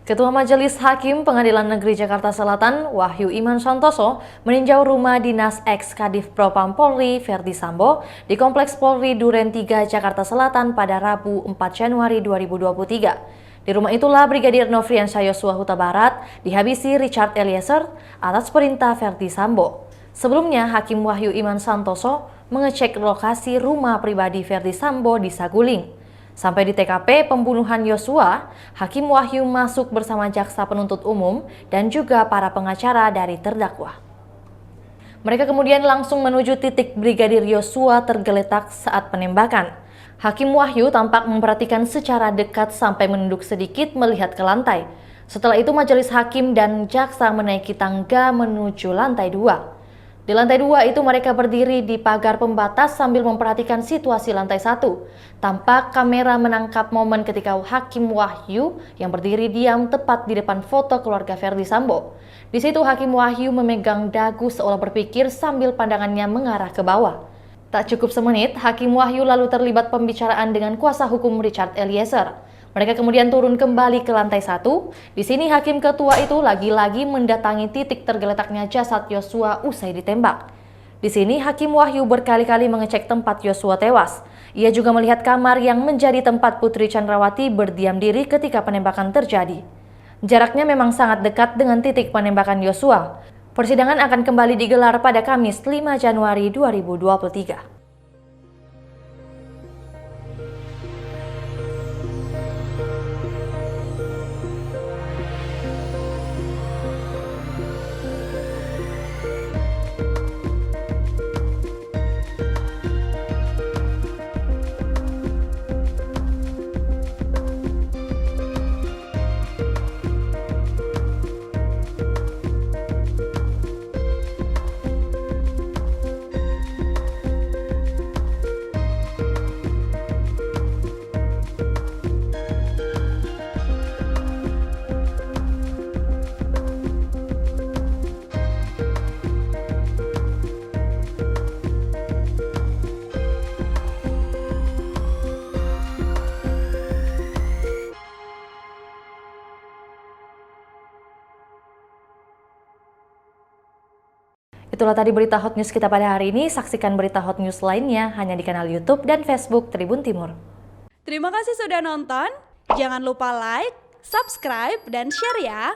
Ketua Majelis Hakim Pengadilan Negeri Jakarta Selatan, Wahyu Iman Santoso, meninjau rumah dinas ex-Kadif Propam Polri, Verdi Sambo, di Kompleks Polri Duren 3, Jakarta Selatan pada Rabu 4 Januari 2023. Di rumah itulah Brigadir Nofriansyah Yosua Huta Barat dihabisi Richard Eliezer atas perintah Verdi Sambo. Sebelumnya, Hakim Wahyu Iman Santoso mengecek lokasi rumah pribadi Verdi Sambo di Saguling. Sampai di TKP pembunuhan Yosua, Hakim Wahyu masuk bersama jaksa penuntut umum dan juga para pengacara dari terdakwa. Mereka kemudian langsung menuju titik Brigadir Yosua tergeletak saat penembakan. Hakim Wahyu tampak memperhatikan secara dekat sampai menunduk sedikit melihat ke lantai. Setelah itu majelis hakim dan jaksa menaiki tangga menuju lantai 2. Di lantai 2 itu mereka berdiri di pagar pembatas sambil memperhatikan situasi lantai 1. Tampak kamera menangkap momen ketika Hakim Wahyu yang berdiri diam tepat di depan foto keluarga Verdi Sambo. Di situ Hakim Wahyu memegang dagu seolah berpikir sambil pandangannya mengarah ke bawah. Tak cukup semenit, Hakim Wahyu lalu terlibat pembicaraan dengan kuasa hukum Richard Eliezer. Mereka kemudian turun kembali ke lantai 1. Di sini Hakim Ketua itu lagi-lagi mendatangi titik tergeletaknya jasad Yosua usai ditembak. Di sini Hakim Wahyu berkali-kali mengecek tempat Yosua tewas. Ia juga melihat kamar yang menjadi tempat Putri Chandrawati berdiam diri ketika penembakan terjadi. Jaraknya memang sangat dekat dengan titik penembakan Yosua. Persidangan akan kembali digelar pada Kamis 5 Januari 2023. Itulah tadi berita Hot News kita pada hari ini. Saksikan berita Hot News lainnya hanya di kanal YouTube dan Facebook Tribun Timur. Terima kasih sudah nonton. Jangan lupa like, subscribe, dan share ya.